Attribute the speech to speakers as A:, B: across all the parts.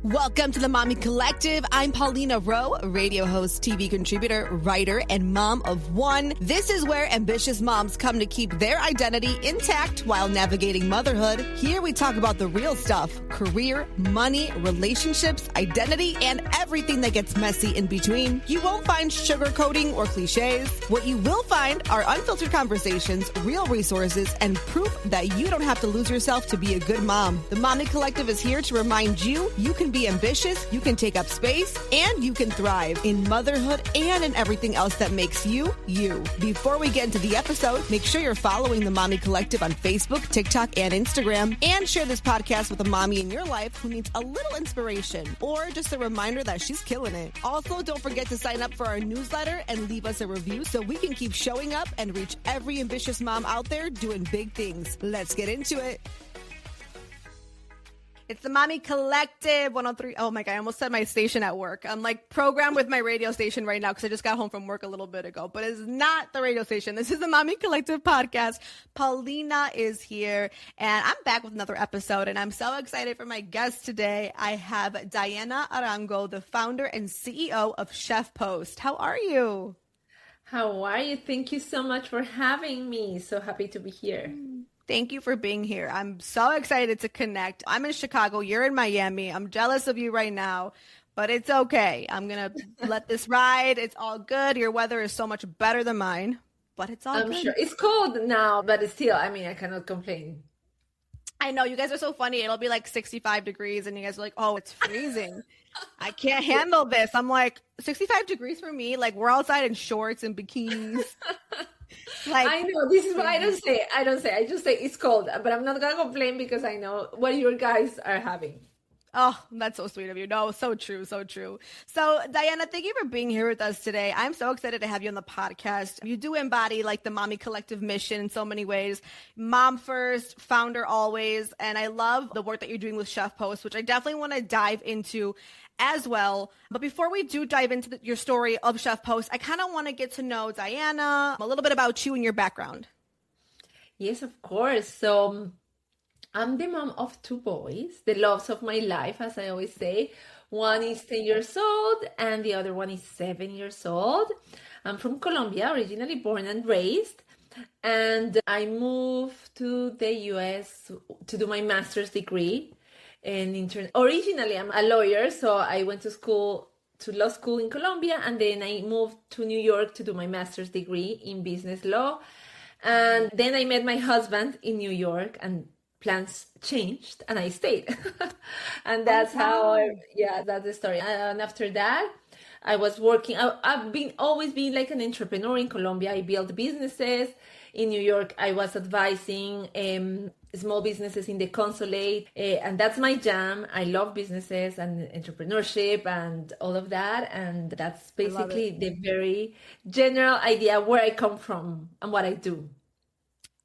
A: Welcome to the Mommy Collective. I'm Paulina Rowe, radio host, TV contributor, writer, and mom of one. This is where ambitious moms come to keep their identity intact while navigating motherhood. Here we talk about the real stuff: career, money, relationships, identity, and everything that gets messy in between. You won't find sugarcoating or cliches. What you will find are unfiltered conversations, real resources, and proof that you don't have to lose yourself to be a good mom. The Mommy Collective is here to remind you can be ambitious, you can take up space, and you can thrive in motherhood and in everything else that makes you, you. Before we get into the episode, make sure you're following the Mommy Collective on Facebook, TikTok, and Instagram, and share this podcast with a mommy in your life who needs a little inspiration or just a reminder that she's killing it. Also, don't forget to sign up for our newsletter and leave us a review so we can keep showing up and reach every ambitious mom out there doing big things. Let's get into it. It's the Mommy Collective 103. Oh my God, I almost said my station at work. I'm like programmed with my radio station right now because I just got home from work a little bit ago, but it's not the radio station. This is the Mommy Collective podcast. Paulina is here and I'm back with another episode, and I'm so excited for my guest today. I have Diana Arango, the founder and CEO of Chef Post. How are you?
B: How are you? Thank you so much for having me. So happy to be here.
A: Thank you for being here. I'm so excited to connect. I'm in Chicago. You're in Miami. I'm jealous of you right now, but it's okay. I'm going to let this ride. It's all good. Your weather is so much better than mine, but it's all good.
B: I'm sure it's cold now, but it's still, I cannot complain.
A: I know. You guys are so funny. It'll be like 65 degrees and you guys are like, oh, it's freezing. I can't handle this. I'm like, 65 degrees for me? Like, we're outside in shorts and bikinis. Like,
B: I know, this is what I don't say. I just say it's cold, but I'm not going to complain because I know what your guys are having.
A: Oh, that's so sweet of you. No, so true, so true. So, Diana, thank you for being here with us today. I'm so excited to have you on the podcast. You do embody like the Mommy Collective mission in so many ways. Mom first, founder always. And I love the work that you're doing with Chef Post, which I definitely want to dive into as well. But before we do dive into your story of Chef Post, I kind of want to get to know Diana, a little bit about you and your background.
B: Yes, of course. So I'm the mom of two boys, the loves of my life, as I always say. One is 10 years old and the other one is 7 years old. I'm from Colombia, originally born and raised. And I moved to the US to do my master's degree. Originally, I'm a lawyer, so I went to law school in Colombia, and then I moved to New York to do my master's degree in business law. And then I met my husband in New York, and plans changed, and I stayed. And that's that's the story. And after that, I was working. I've always been like an entrepreneur in Colombia. I built businesses. In New York, I was advising small businesses in the consulate, and that's my jam. I love businesses and entrepreneurship and all of that, and that's basically the very general idea where I come from and what I do.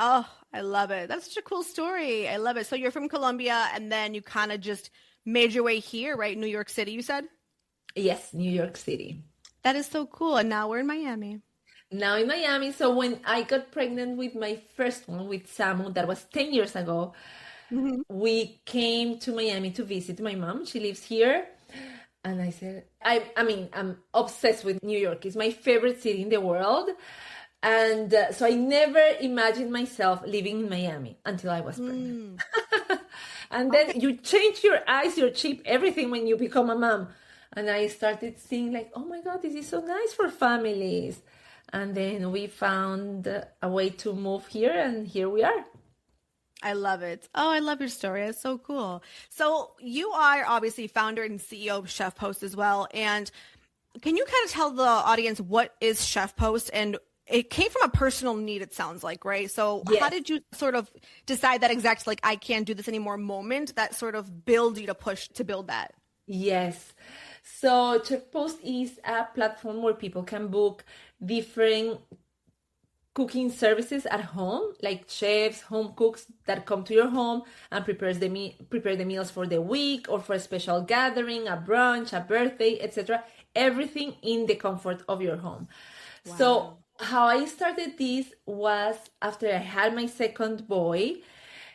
A: Oh, I love it. That's such a cool story. I love it. So you're from Colombia, and then you kind of just made your way here, right? New York City, you said?
B: Yes, New York City.
A: That is so cool. And now we're in Miami.
B: Now in Miami. So when I got pregnant with my first one, with Samu, that was 10 years ago, we came to Miami to visit my mom. She lives here. And I said, I'm obsessed with New York. It's my favorite city in the world. And so I never imagined myself living in Miami until I was pregnant. And then you change your eyes, your chip, everything when you become a mom. And I started seeing like, oh my God, this is so nice for families. And then we found a way to move here, and here we are.
A: I love it. Oh, I love your story. It's so cool. So you are obviously founder and CEO of Chef Post as well. And can you kind of tell the audience what is Chef Post? And it came from a personal need, it sounds like, right? So yes. How did you sort of decide that exact, like, I can't do this anymore moment that sort of build you to push to build that?
B: Yes. So Chef Post is a platform where people can book different cooking services at home, like chefs, home cooks that come to your home and prepare the meals for the week or for a special gathering, a brunch, a birthday, etc. Everything in the comfort of your home. Wow. So how I started this was after I had my second boy.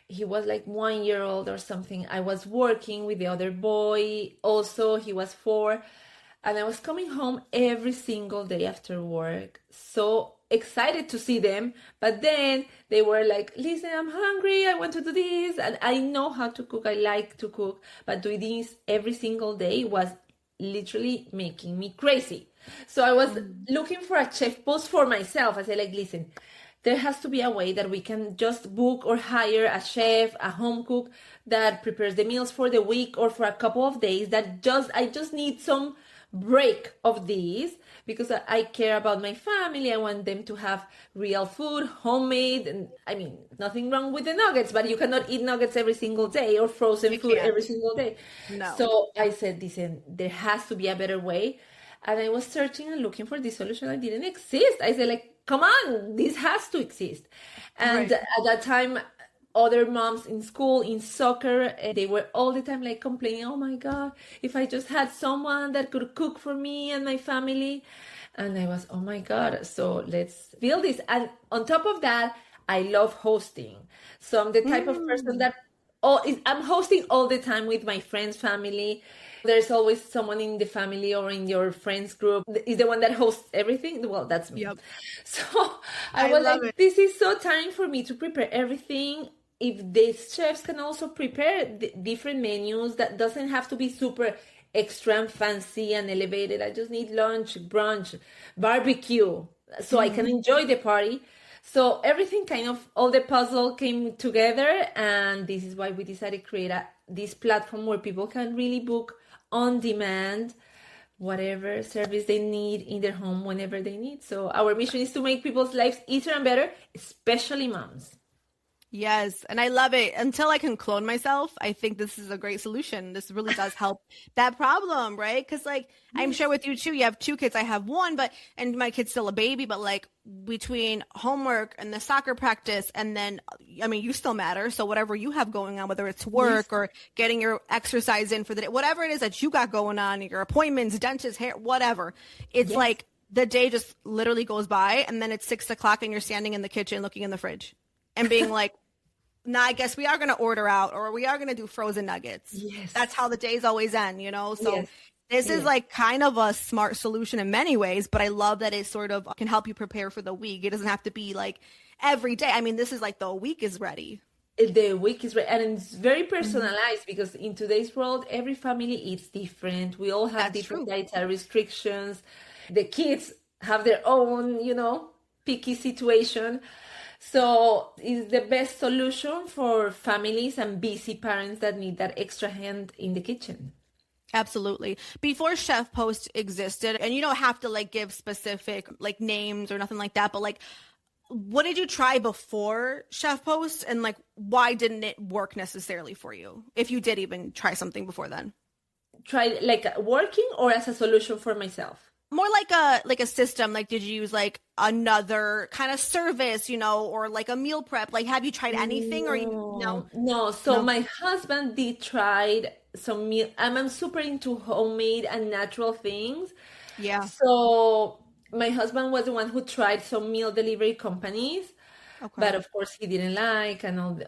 B: he was like 1 year old or something. I was working with the other boy. Also, he was 4. And I was coming home every single day after work, so excited to see them. But then they were like, listen, I'm hungry. I want to do this. And I know how to cook. I like to cook. But doing this every single day was literally making me crazy. So I was looking for a chef post for myself. I said, like, listen, there has to be a way that we can just book or hire a chef, a home cook that prepares the meals for the week or for a couple of days. I just need some break of these because I care about my family. I want them to have real food, homemade. And I mean, nothing wrong with the nuggets, but you cannot eat nuggets every single day or frozen food every single day.
A: No.
B: So I said, listen, there has to be a better way. And I was searching and looking for this solution that didn't exist. I said, like, come on, this has to exist. And at that time, other moms in school, in soccer, they were all the time like complaining, oh my God, if I just had someone that could cook for me and my family. And I was, oh my God, so let's build this. And on top of that, I love hosting. So I'm the type of person that I'm hosting all the time with my friends, family. There's always someone in the family or in your friends group is the one that hosts everything. Well, that's me.
A: Yep.
B: So I was like, this is so tiring for me to prepare everything. If these chefs can also prepare different menus, that doesn't have to be super extra and fancy and elevated. I just need lunch, brunch, barbecue, so I can enjoy the party. So everything kind of, all the puzzle came together, and this is why we decided to create this platform where people can really book on demand whatever service they need in their home whenever they need. So our mission is to make people's lives easier and better, especially moms.
A: Yes. And I love it. Until I can clone myself, I think this is a great solution. This really does help that problem, right? Because like, I'm sure with you too, you have 2 kids. I have 1, and my kid's still a baby, but like between homework and the soccer practice, and then, I mean, you still matter. So whatever you have going on, whether it's work or getting your exercise in for the day, whatever it is that you got going on, your appointments, dentist, hair, whatever, it's like the day just literally goes by, and then it's 6:00 and you're standing in the kitchen looking in the fridge and being like, nah, I guess we are going to order out, or we are going to do frozen nuggets.
B: Yes.
A: That's how the days always end, you know? So this is like kind of a smart solution in many ways, but I love that it sort of can help you prepare for the week. It doesn't have to be like every day. I mean, this is like the week is ready.
B: The week is ready. And it's very personalized because in today's world, every family eats different. We all have different dietary restrictions. The kids have their own, picky situation. So it's the best solution for families and busy parents that need that extra hand in the kitchen.
A: Absolutely. Before Chef Post existed, and you don't have to like give specific like names or nothing like that, but like, what did you try before Chef Post, and like, why didn't it work necessarily for you? If you did even try something before then.
B: Try like working or as a solution for myself?
A: More like a system. Like, did you use like another kind of service, or like a meal prep? Like, have you tried anything or no?
B: No. So my husband did try some meal. I'm super into homemade and natural things.
A: Yeah.
B: So my husband was the one who tried some meal delivery companies, but of course he didn't like, and all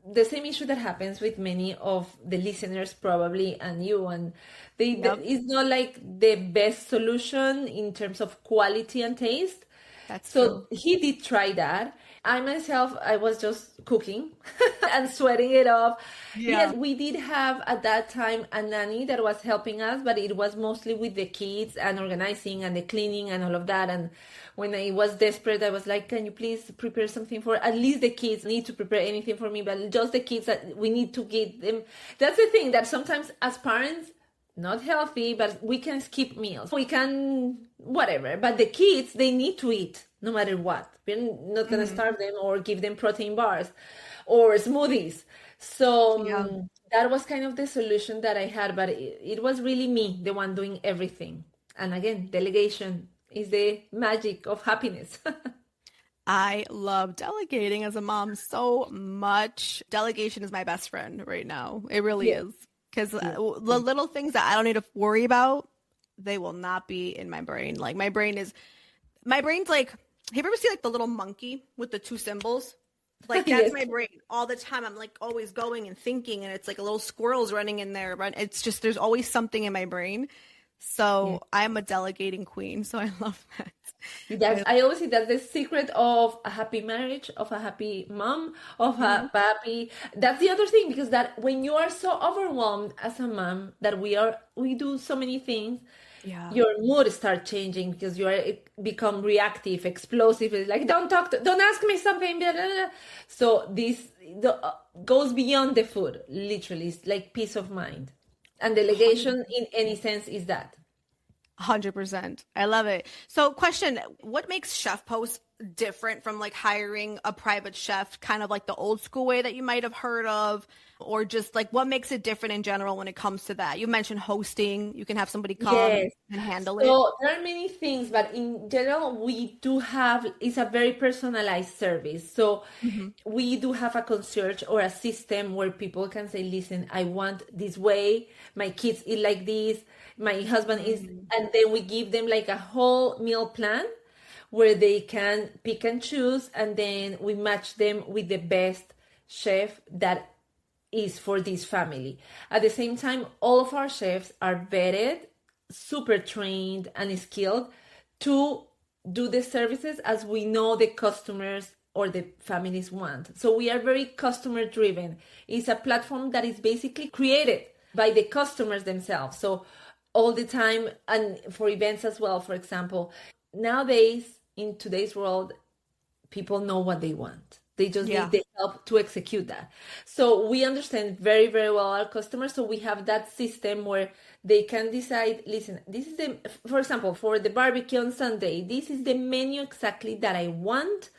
B: the same issue that happens with many of the listeners probably, and you, and it's not like the best solution in terms of quality and taste.
A: That's
B: so
A: true.
B: He did try that. I myself, I was just cooking and sweating it off. Yes, we did have at that time a nanny that was helping us, but it was mostly with the kids and organizing and the cleaning and all of that. And when I was desperate, I was like, can you please prepare something for at least the kids? Need to prepare anything for me, but just the kids, that we need to get them. That's the thing, that sometimes as parents, not healthy, but we can skip meals. We can whatever, but the kids, they need to eat no matter what. We're not going to starve them or give them protein bars or smoothies. So that was kind of the solution that I had, but it was really me, the one doing everything. And again, delegation is the magic of happiness.
A: I love delegating as a mom so much. Delegation is my best friend right now. It really is. Because the little things that I don't need to worry about, they will not be in my brain. Like my brain's like, have you ever seen like the little monkey with the 2 symbols? Like that's
B: Yes.
A: my brain all the time. I'm like always going and thinking, and it's like a little squirrels running in there. But it's just there's always something in my brain.
B: Yeah.
A: So I'm a delegating queen. So I love that.
B: That's,
A: I,
B: I always say that's the secret of a happy marriage, of a happy mom, of
A: Mhm.
B: a happy. That's the other thing, because that when you are so overwhelmed as a mom that we do so many things,
A: Yeah.
B: your mood start changing because you are it become reactive, explosive. It's like don't ask me something. Blah, blah, blah. So goes beyond the food. Literally, it's like peace of mind, and delegation in any sense is that.
A: 100%. I love it. So, question, what makes chef posts different from like hiring a private chef, kind of like the old school way that you might have heard of, or just like what makes it different in general when it comes to that? You mentioned hosting, you can have somebody come
B: Yes.
A: and handle it.
B: So there are many things, but in general, we do have, it's a very personalized service. So
A: Hmm.
B: we do have a concierge or a system where people can say, listen, I want this way, my kids eat like this, my husband is, and then we give them like a whole meal plan where they can pick and choose, and then we match them with the best chef that is for this family. At the same time, all of our chefs are vetted, super trained, and skilled to do the services as we know the customers or the families want. So we are very customer driven. It's a platform that is basically created by the customers themselves. So all the time, and for events as well, for example, nowadays in today's world, people know what they want. They just need
A: Yeah.
B: the help to execute that. So we understand very, very well our customers. So we have that system where they can decide, listen, this is the, for example, for the barbecue on Sunday, this is the menu exactly that I want.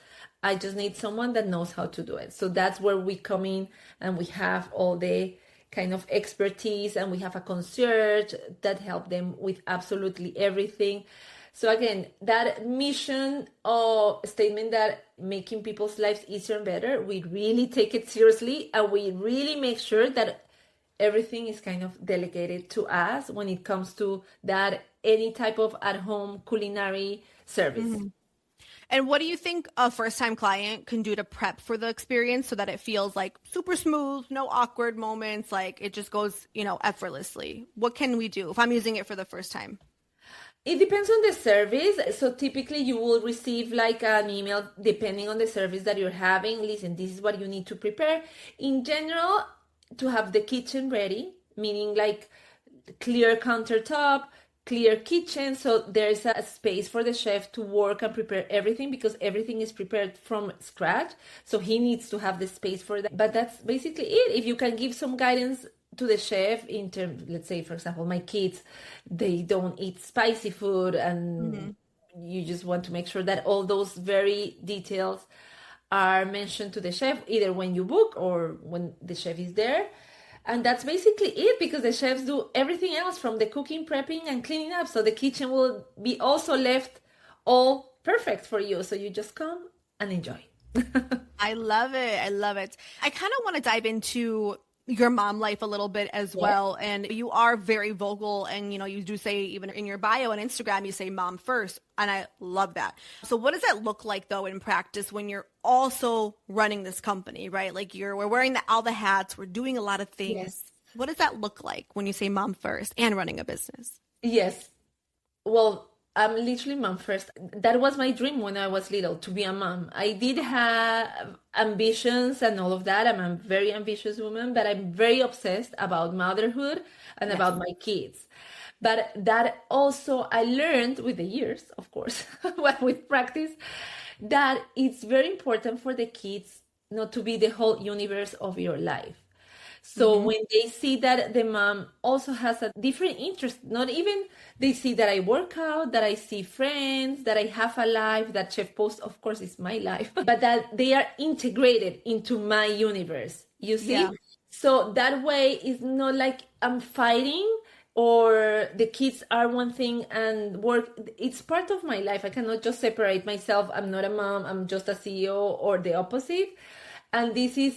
B: I just need someone that knows how to do it. So that's where we come in, and we have all the kind of expertise, and we have a concierge that help them with absolutely everything. So again, that mission or statement that making people's lives easier and better, we really take it seriously, and we really make sure that everything is kind of delegated to us when it comes to that any type of at home culinary service.
A: Mhm. And what do you think a first time client can do to prep for the experience so that it feels like super smooth, no awkward moments, like it just goes, effortlessly? What can we do if I'm using it for the first time?
B: It depends on the service. So typically you will receive like an email depending on the service that you're having. Listen, this is what you need to prepare. In general, to have the kitchen ready, meaning like clear countertop, clear kitchen. So there's a space for the chef to work and prepare everything, because everything is prepared from scratch. So he needs to have the space for that. But that's basically it. If you can give some guidance to the chef in terms, let's say, for example, my kids, they don't eat spicy food,
A: Hmm.
B: and you just want to make sure that all those very details are mentioned to the chef, either when you book or when the chef is there. And that's basically it, because the chefs do everything else from the cooking, prepping, and cleaning up. So the kitchen will be also left all perfect for you. So you just come and enjoy.
A: I love it. I love it. I kind of want to dive into your mom life a little bit as
B: Yes.
A: well. And you are very vocal, and you do say, even in your bio on Instagram, you say mom first. And I love that. So what does that look like though in practice when you're also running this company, right? Like we're wearing all the hats, we're doing a lot of things.
B: Yes.
A: What does that look like when you say mom first and running a business?
B: Yes. Well, I'm literally mom first. That was my dream when I was little, to be a mom. I did have ambitions and all of that. I'm a very ambitious woman, but I'm very obsessed about motherhood and
A: Yes.
B: about my kids. But that also I learned with the years, of course, but with practice, that it's very important for the kids not to be the whole universe of your life. So
A: Hmm.
B: when they see that the mom also has a different interest, not even they see that I work out, that I see friends, that I have a life, that Chef Post, of course, is my life, but that they are integrated into my universe, you see?
A: Yeah.
B: So that way it's not like I'm fighting, or the kids are one thing and work. It's part of my life. I cannot just separate myself. I'm not a mom, I'm just a CEO, or the opposite. And this is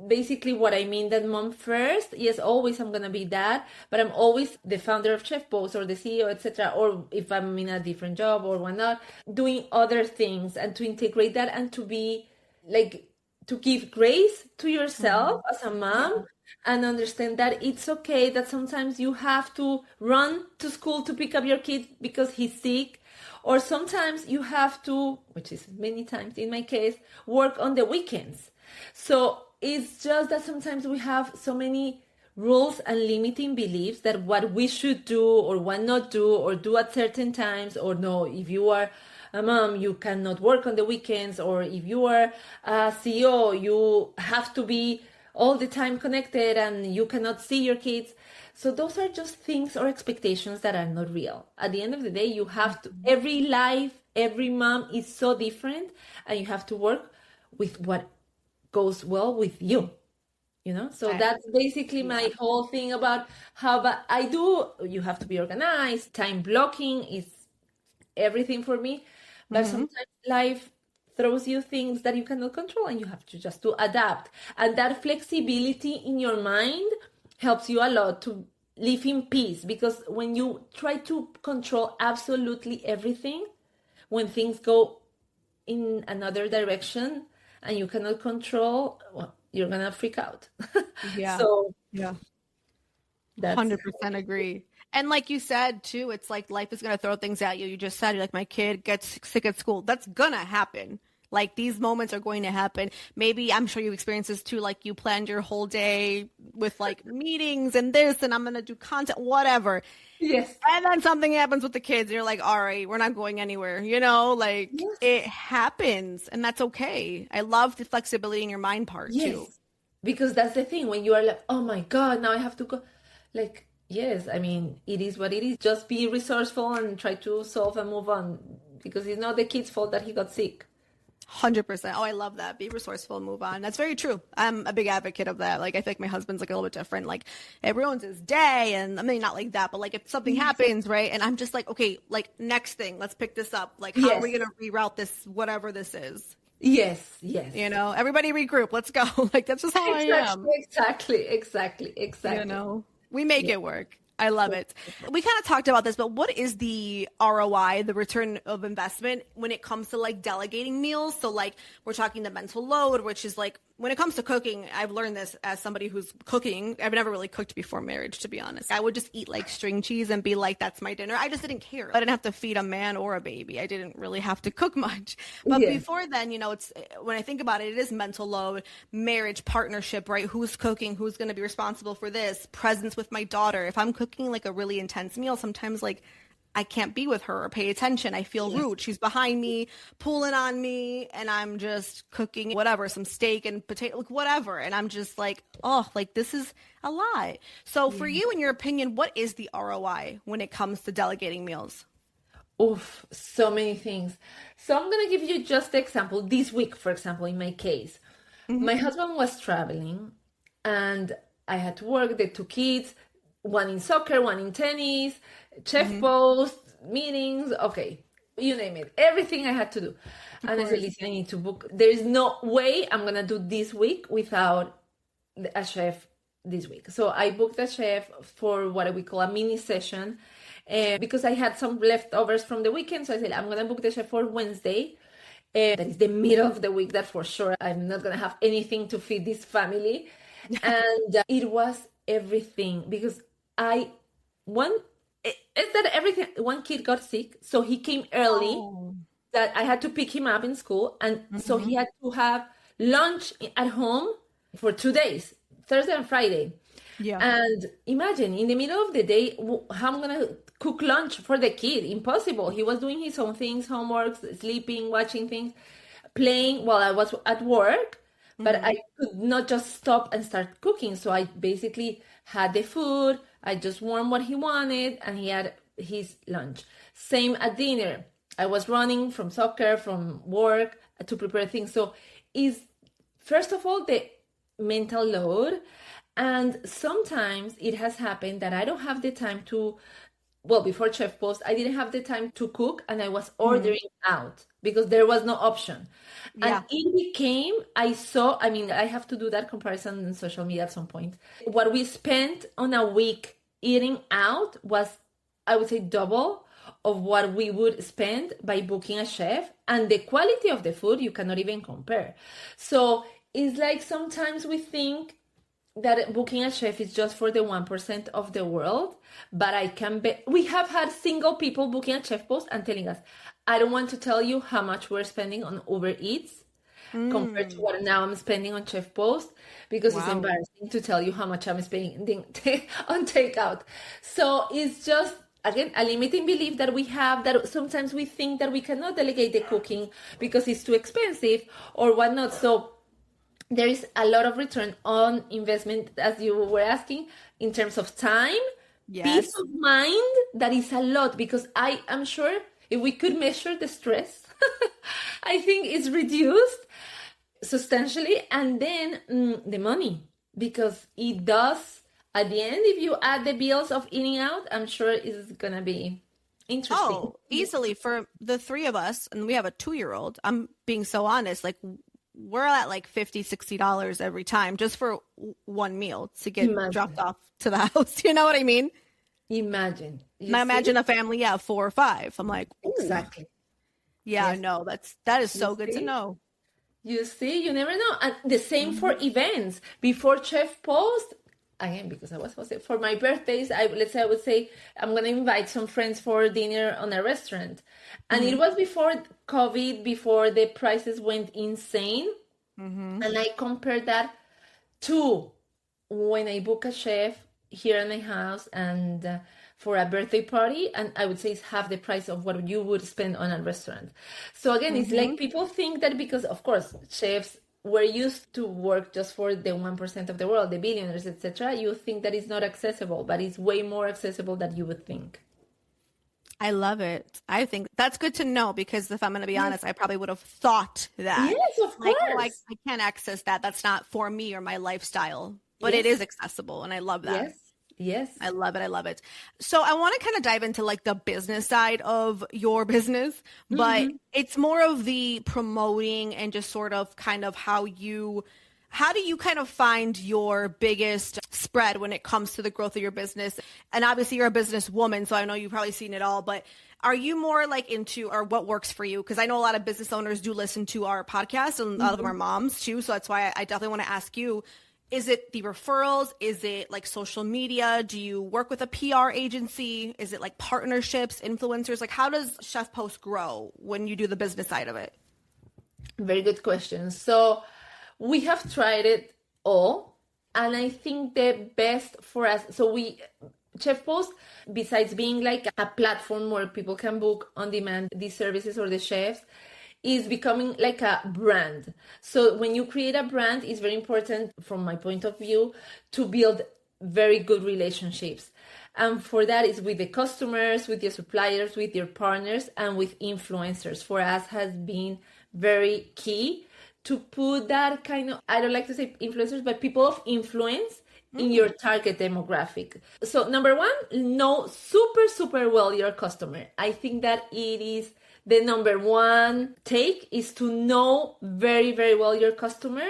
B: basically what I mean, that mom first. Yes, always I'm gonna be that, but I'm always the founder of Chef Boss or the CEO, etc. Or if I'm in a different job or whatnot, doing other things, and to integrate that and to be like to give grace to yourself as a mom,
A: Yeah.
B: and understand that it's okay that sometimes you have to run to school to pick up your kid because he's sick, or sometimes you have to, which is many times in my case, work on the weekends. So it's just that sometimes we have so many rules and limiting beliefs that what we should do or what not do, or do at certain times, or no, if you are a mom, you cannot work on the weekends, or if you are a CEO, you have to be all the time connected and you cannot see your kids. So those are just things or expectations that are not real. At the end of the day, you have to, every life, every mom is so different, and you have to work with what goes well with you. So that's basically my whole thing about how, but I do, you have to be organized. Time blocking is everything for me, but sometimes life throws you things that you cannot control, and you have to just to adapt. And that flexibility in your mind helps you a lot to live in peace, because when you try to control absolutely everything, when things go in another direction and you cannot control, well, you're gonna freak out.
A: Yeah.
B: So
A: Yeah.
B: that's
A: 100% agree. And like you said too, it's like life is going to throw things at you. You just said, like, my kid gets sick at school. That's going to happen. Like, these moments are going to happen. Maybe, I'm sure you experienced this too. Like, you planned your whole day with like meetings and this, and I'm going to do content, whatever.
B: yes.
A: And then something happens with the kids. And you're like, all right, we're not going anywhere. Like
B: Yes.
A: it happens, and that's okay. I love the flexibility in your mind part too.
B: Because that's the thing, when you are like, oh my God, now I have to go. Like, yes, I mean, it is what it is. Just be resourceful and try to solve and move on, because it's not the kid's fault that he got sick.
A: 100%. Oh, I love that. Be resourceful, move on. That's very true. I'm a big advocate of that. Like, I think my husband's like a little bit different. Like, it ruins his day. And I mean, not like that, but like if something happens, right? And I'm just like, okay, like next thing, let's pick this up. Like, how are we going to reroute this, whatever this is?
B: Yes.
A: Everybody regroup. Let's go. Like, that's just how I am.
B: Exactly.
A: We make it work. I love it. We kind of talked about this, but what is the ROI, the return of investment, when it comes to like delegating meals? So like, we're talking the mental load, which is like, when it comes to cooking, I've learned this as somebody who's cooking. I've never really cooked before marriage, to be honest. I would just eat like string cheese and be like, that's my dinner. I just didn't care. I didn't have to feed a man or a baby. I didn't really have to cook much. But before then, it's, when I think about it, it is mental load, marriage, partnership, right? Who's cooking? Who's going to be responsible for this? Presence with my daughter. If I'm cooking like a really intense meal, sometimes like I can't be with her or pay attention. I feel rude. She's behind me, pulling on me, and I'm just cooking whatever, some steak and potato, like whatever. And I'm just like, oh, like this is a lot. So for you, in your opinion, what is the ROI when it comes to delegating meals?
B: Oof, so many things. So I'm going to give you just the example. This week, for example, in my case, my husband was traveling and I had to work, the two kids, one in soccer, one in tennis, chef post, meetings, okay, you name it, everything I had to do. And I said, listen, I need to book. There is no way I'm going to do this week without a chef this week. So I booked a chef for what we call a mini session, because I had some leftovers from the weekend. So I said, I'm going to book the chef for Wednesday. That is the middle of the week, that for sure I'm not going to have anything to feed this family. And it was everything, because one kid got sick, so he came early, that I had to pick him up in school, and so he had to have lunch at home for 2 days, Thursday and Friday. And imagine in the middle of the day, how I'm gonna cook lunch for the kid? Impossible. He was doing his own things, homeworks, sleeping, watching things, playing while I was at work. But I could not just stop and start cooking. So I basically had the food. I just warmed what he wanted, and he had his lunch. Same at dinner. I was running from soccer, from work, to prepare things. So is first of all the mental load. And sometimes it has happened that I don't have the time to, well, before Chef Post, I didn't have the time to cook, and I was ordering out because there was no option. And it became, I have to do that comparison in social media at some point. What we spent on a week eating out was, I would say, double, of what we would spend by booking a chef, and the quality of the food you cannot even compare. So it's like sometimes we think that booking a chef is just for the 1% of the world, but I can bet we have had single people booking a chef post and telling us, I don't want to tell you how much we're spending on Uber Eats compared to what now I'm spending on Chef Post, because it's embarrassing to tell you how much I'm spending on takeout. So it's just, again, a limiting belief that we have, that sometimes we think that we cannot delegate the cooking because it's too expensive or whatnot. So there is a lot of return on investment, as you were asking, in terms of time, peace of mind. That is a lot, because I am sure if we could measure the stress, I think it's reduced substantially. And then the money, because it does, at the end, if you add the bills of eating out, I'm sure it's going to be interesting.
A: Oh, easily for the three of us, and we have a 2-year-old. I'm being so honest, like we're at like $50-$60 every time just for one meal to get dropped off to the house. You know what I mean?
B: Imagine.
A: I imagine a family, 4 or 5. I'm like, ooh.
B: Exactly.
A: Yeah, no, that is so good to know.
B: You see, you never know. And the same for events. Before Chef Post, again, because I was hosting for my birthdays, I would say I'm going to invite some friends for dinner on a restaurant. And it was before COVID, before the prices went insane. And I compared that to when I book a chef here in my house and for a birthday party, and I would say it's half the price of what you would spend on a restaurant. So again, it's like people think that because, of course, chefs were used to work just for the 1% of the world, the billionaires, etc. You think that it's not accessible, but it's way more accessible than you would think.
A: I love it. I think that's good to know, because if I'm going to be honest, I probably would have thought that.
B: Yes, of course.
A: Like, I can't access that. That's not for me or my lifestyle, but it is accessible. And I love that.
B: Yes.
A: I love it. I love it. So I want to kind of dive into like the business side of your business, but it's more of the promoting and just sort of kind of how do you kind of find your biggest spread when it comes to the growth of your business? And obviously you're a businesswoman, so I know you've probably seen it all, but are you more like into, or what works for you? Because I know a lot of business owners do listen to our podcast, and a lot of them are moms too. So that's why I definitely want to ask you, is it the referrals? Is it like social media? Do you work with a PR agency? Is it like partnerships, influencers? Like, how does Chef Post grow when you do the business side of it?
B: Very good question. So we have tried it all, and I think the best for us, Chef Post, besides being like a platform where people can book on demand these services or the chefs, is becoming like a brand. So when you create a brand, it's very important, from my point of view, to build very good relationships. And for that is with the customers, with your suppliers, with your partners, and with influencers. For us has been very key to put that kind of, I don't like to say influencers, but people of influence in your target demographic. So number one, know super, super well your customer. I think that it is the number one take, is to know very, very well your customer,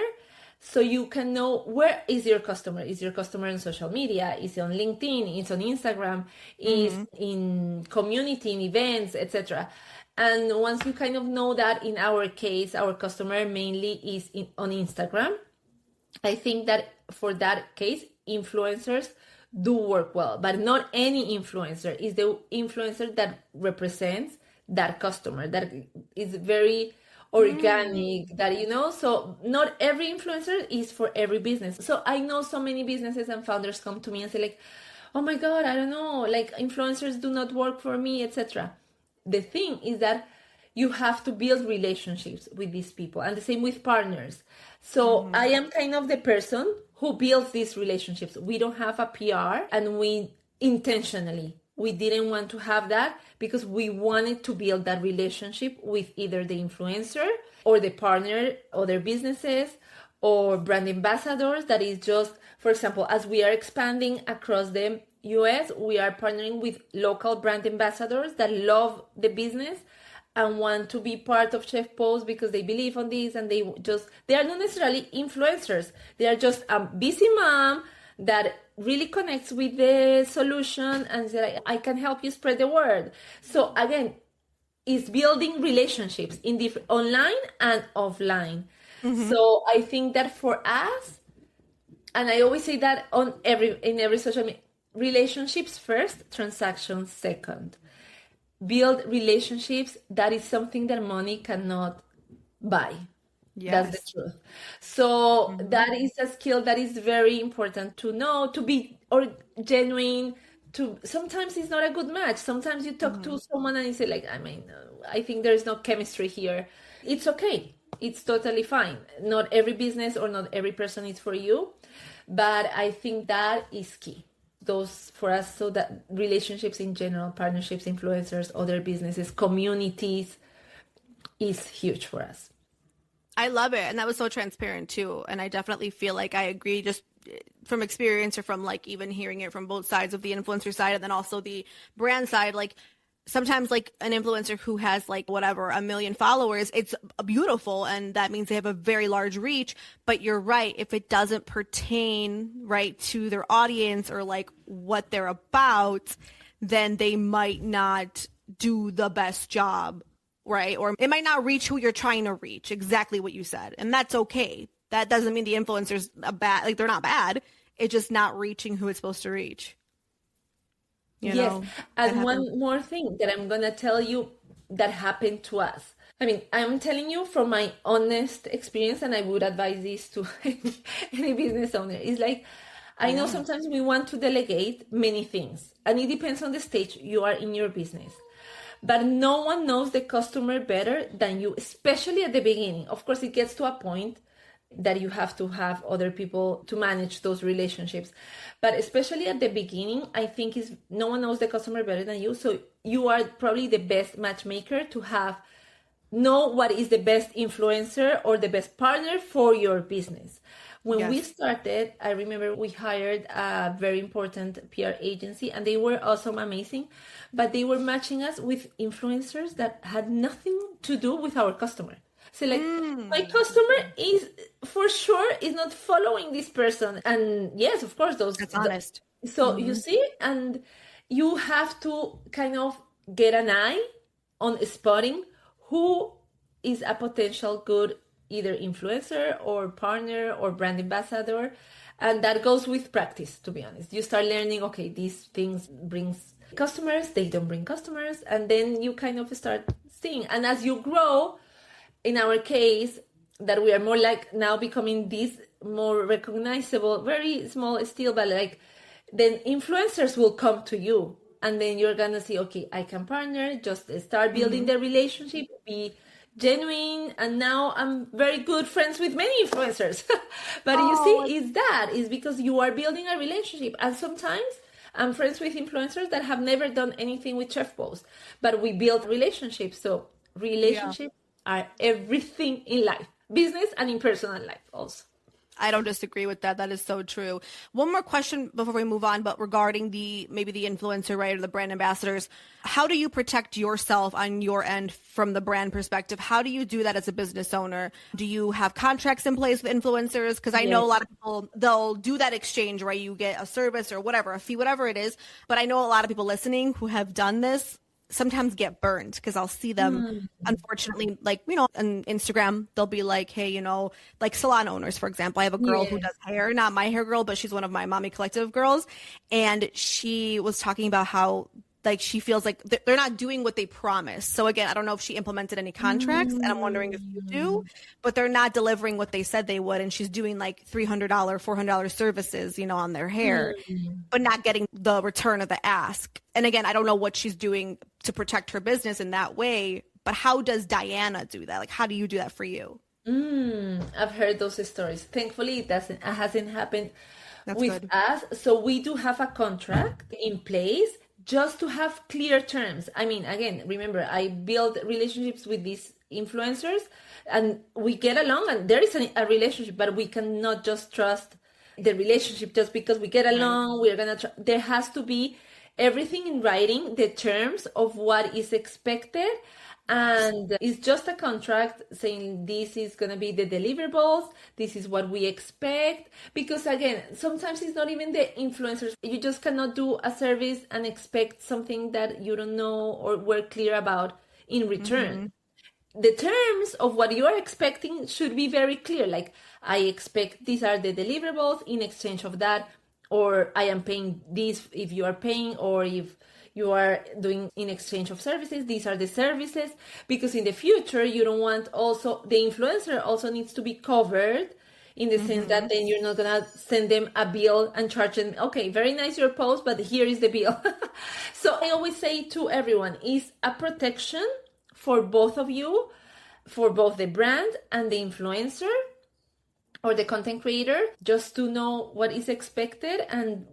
B: so you can know where is your customer. Is your customer on social media? Is it on LinkedIn? Is on Instagram? Is in community, in events, etc. And once you kind of know that, in our case, our customer mainly is on Instagram. I think that for that case, influencers do work well, but not any influencer. Is the influencer that represents that customer, that is very organic, that, so not every influencer is for every business. So I know so many businesses and founders come to me and say like, oh my God, I don't know, like influencers do not work for me, etc. The thing is that you have to build relationships with these people, and the same with partners. So I am kind of the person who builds these relationships. We don't have a PR, and we didn't want to have that, because we wanted to build that relationship with either the influencer or the partner, other businesses, or brand ambassadors. That is just, for example, as we are expanding across the US, we are partnering with local brand ambassadors that love the business and want to be part of Chef Post because they believe on this, and they are not necessarily influencers. They are just a busy mom that really connects with the solution and say, I can help you spread the word. So again, it's building relationships in online and offline. So I think that for us, and I always say that in every social media, relationships first, transactions second. Build relationships. That is something that money cannot buy. Yes. That's the truth. So that is a skill that is very important to know, to be genuine. Sometimes it's not a good match. Sometimes you talk to someone and you say like, I think there's no chemistry here. It's okay. It's totally fine. Not every business or not every person is for you, but I think that is key. Those for us, so that relationships in general, partnerships, influencers, other businesses, communities is huge for us.
A: I love it. And that was so transparent too. And I definitely feel like I agree, just from experience or from like even hearing it from both sides of the influencer side and then also the brand side. Like sometimes like an influencer who has like whatever, 1 million followers, it's beautiful. And that means they have a very large reach. But you're right. If it doesn't pertain right to their audience or like what they're about, then they might not do the best job. Right. Or it might not reach who you're trying to reach. Exactly what you said. And that's okay. That doesn't mean the influencer's like they're not bad. It's just not reaching who it's supposed to reach. You know?
B: And one more thing that I'm going to tell you that happened to us. I mean, I'm telling you from my honest experience, and I would advise this to any business owner. It's like, I know sometimes we want to delegate many things, and it depends on the stage you are in your business. But no one knows the customer better than you, especially at the beginning. Of course, it gets to a point that you have to have other people to manage those relationships. But especially at the beginning, I think no one knows the customer better than you. So you are probably the best matchmaker to know what is the best influencer or the best partner for your business. When we started, I remember we hired a very important PR agency and they were awesome, amazing, but they were matching us with influencers that had nothing to do with our customer. So like, my customer is for sure is not following this person. And yes, of course, that's honest. So you see, and you have to kind of get an eye on spotting who is a potential good either influencer or partner or brand ambassador. And that goes with practice, to be honest. You start learning, okay, these things brings customers, they don't bring customers. And then you kind of start seeing. And as you grow, in our case, that we are more like now becoming this more recognizable, very small still, but like then influencers will come to you. And then you're going to see, okay, I can partner, just start building the relationship, be genuine, and now I'm very good friends with many influencers. But you see, is because you are building a relationship. And sometimes I'm friends with influencers that have never done anything with Chef Post, but we build relationships. So relationships are everything in life, business and in personal life also.
A: I don't disagree with that. That is so true. One more question before we move on, but regarding maybe the influencer, right, or the brand ambassadors, how do you protect yourself on your end from the brand perspective? How do you do that as a business owner? Do you have contracts in place with influencers? Because I know a lot of people, they'll do that exchange, right? You get a service or whatever, a fee, whatever it is. But I know a lot of people listening who have done this sometimes get burned because I'll see them, unfortunately, like, you know, on Instagram, they'll be like, hey, you know, like salon owners, for example. I have a girl who does hair, not my hair girl, but she's one of my Mommy Collective girls. And she was talking about how like she feels like they're not doing what they promised. So again, I don't know if she implemented any contracts and I'm wondering if you do, but they're not delivering what they said they would. And she's doing like $300, $400 services, you know, on their hair, but not getting the return of the ask. And again, I don't know what she's doing to protect her business in that way, but how does Diana do that? Like, how do you do that for you?
B: I've heard those stories. Thankfully, it hasn't happened with
A: good.
B: us. So we do have a contract in place just to have clear terms. I mean, again, remember, I build relationships with these influencers and we get along and there is a relationship, but we cannot just trust the relationship just because we get along. We're going to there has to be everything in writing, the terms of what is expected. And it's just a contract saying this is going to be the deliverables, this is what we expect. Because again, sometimes it's not even the influencers. You just cannot do a service and expect something that you don't know or were clear about in return. The terms of what you are expecting should be very clear. Like, I expect these are the deliverables in exchange of that, or I am paying this if you are paying, or if you are doing in exchange of services, these are the services. Because in the future, you don't want also, the influencer also needs to be covered in the sense that then you're not gonna send them a bill and charge them, okay, very nice your post, but here is the bill. So I always say to everyone, is a protection for both of you, for both the brand and the influencer or the content creator, just to know what is expected. And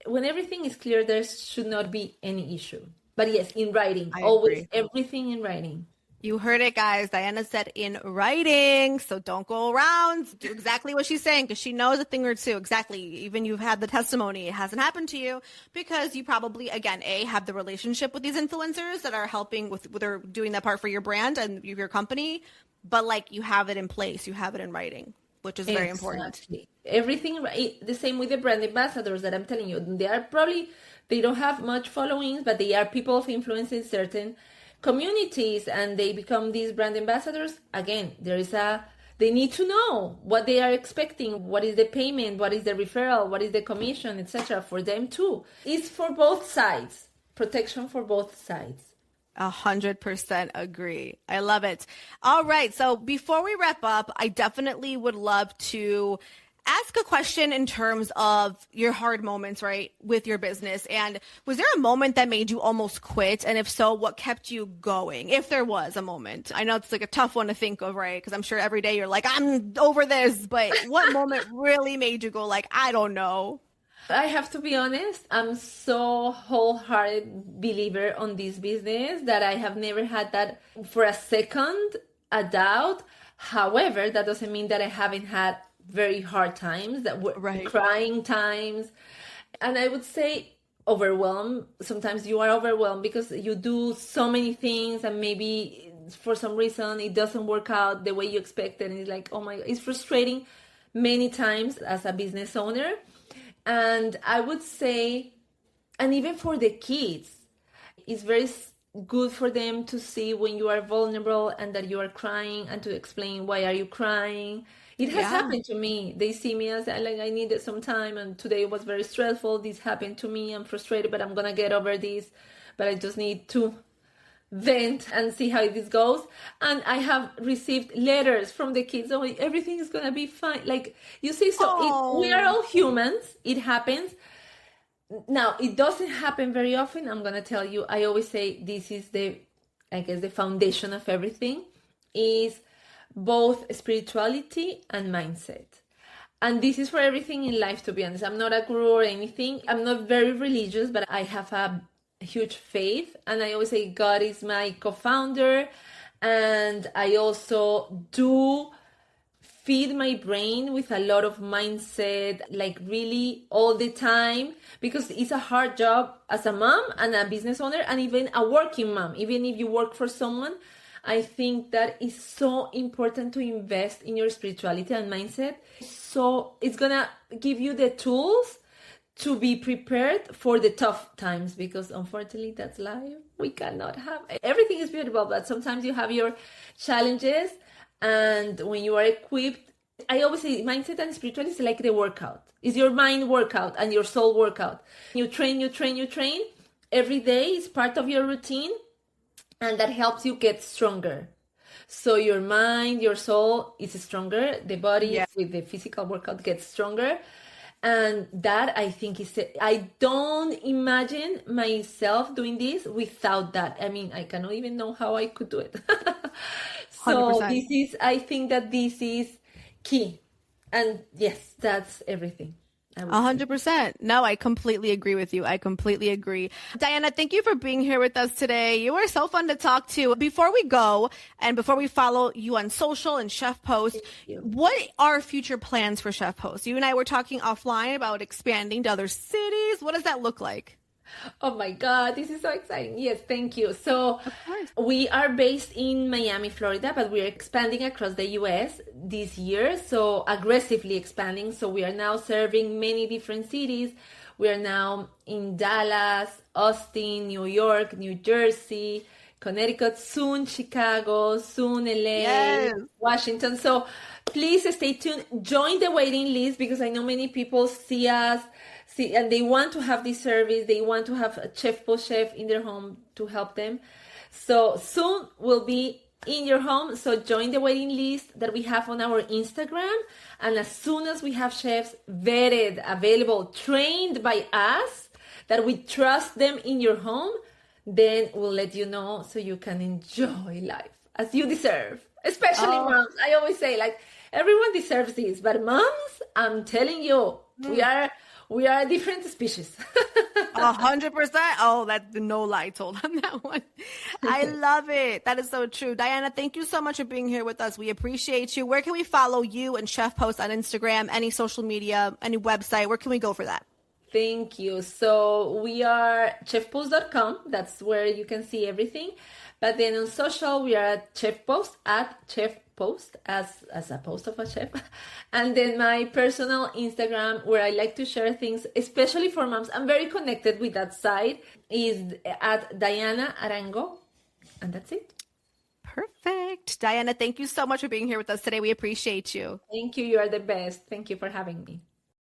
B: when everything is clear, there should not be any issue. But yes, in writing, always everything in writing.
A: You heard it, guys. Diana said in writing. So don't go around. Do exactly what she's saying, because she knows a thing or two. Exactly. Even you've had the testimony. It hasn't happened to you because you probably, again, have the relationship with these influencers that are helping with or doing that part for your brand and your company. But like, you have it in place. You have it in writing, which is very important.
B: Everything, the same with the brand ambassadors that I'm telling you. They don't have much followings, but they are people of influence in certain communities, and they become these brand ambassadors. Again, they need to know what they are expecting, what is the payment, what is the referral, what is the commission, etc. for them too. It's for both sides, protection for both sides.
A: 100% agree. I love it. All right. So before we wrap up, I definitely would love to ask a question in terms of your hard moments, right, with your business. And was there a moment that made you almost quit? And if so, what kept you going? If there was a moment. I know it's like a tough one to think of, right? Because I'm sure every day you're like, I'm over this. But what moment really made you go like, I don't know?
B: I have to be honest, I'm so wholehearted believer on this business that I have never had that for a second, a doubt. However, that doesn't mean that I haven't had very hard times, that were crying times. And I would say overwhelmed. Sometimes you are overwhelmed because you do so many things and maybe for some reason it doesn't work out the way you expected. And it's like, oh my, it's frustrating many times as a business owner. And I would say, and even for the kids, it's very good for them to see when you are vulnerable and that you are crying and to explain why are you crying. It has happened to me. They see me as like, I needed some time and today was very stressful. This happened to me. I'm frustrated, but I'm going to get over this. But I just need to vent and see how this goes. And I have received letters from the kids. Oh, everything is going to be fine. Like, you see, so we are all humans. It happens. Now, it doesn't happen very often. I'm going to tell you, I always say this is the foundation of everything is both spirituality and mindset. And this is for everything in life, to be honest. I'm not a guru or anything. I'm not very religious, but I have a huge faith. And I always say God is my co-founder. And I also do feed my brain with a lot of mindset, like really all the time, because it's a hard job as a mom and a business owner and even a working mom. Even if you work for someone, I think that is so important to invest in your spirituality and mindset. So it's gonna give you the tools to be prepared for the tough times, because unfortunately that's life. We cannot have, everything is beautiful, but sometimes you have your challenges. And when you are equipped, I always say mindset and spirituality is like the workout. It's your mind workout and your soul workout. You train. Every day is part of your routine. And that helps you get stronger. So your mind, your soul is stronger. The body with the physical workout gets stronger. And that, I think, I don't imagine myself doing this without that. I mean, I cannot even know how I could do it. So 100%. I think that this is key. And yes, that's everything.
A: 100%. No, I completely agree with you. I completely agree. Diana, thank you for being here with us today. You were so fun to talk to. Before we go and before we follow you on social and Chef Post, what are future plans for Chef Post? You and I were talking offline about expanding to other cities. What does that look like?
B: Oh my God, this is so exciting. Yes, thank you. So,
A: Of course.
B: we are based in Miami, Florida, but we are expanding across the US this year. So, aggressively expanding. So, we are now serving many different cities. We are now in Dallas, Austin, New York, New Jersey, Connecticut, soon Chicago, soon LA,
A: Yes.
B: Washington. So, please stay tuned. Join the waiting list because I know many people see us and they want to have this service. They want to have a chef post chef in their home to help them. So soon we'll be in your home. So join the waiting list that we have on our Instagram. And as soon as we have chefs vetted, available, trained by us, that we trust them in your home, then we'll let you know so you can enjoy life as you deserve. Especially
A: Oh,
B: moms. I always say, like, everyone deserves this, but moms, I'm telling you, we are a different species.
A: 100%. Oh, that's no lie told on that one. I love it. That is so true. Diana, thank you so much for being here with us. We appreciate you. Where can we follow you and Chef Post on Instagram, any social media, any website? Where can we go for that?
B: Thank you. So we are chefpost.com. That's where you can see everything. But then on social, we are at chefpost, at chefpost, as a post of a chef. And then my personal Instagram, where I like to share things, especially for moms. I'm very connected with that side, is at Diana Arango. And that's it.
A: Perfect. Diana, thank you so much for being here with us today. We appreciate you.
B: Thank you. You are the best. Thank you for having me.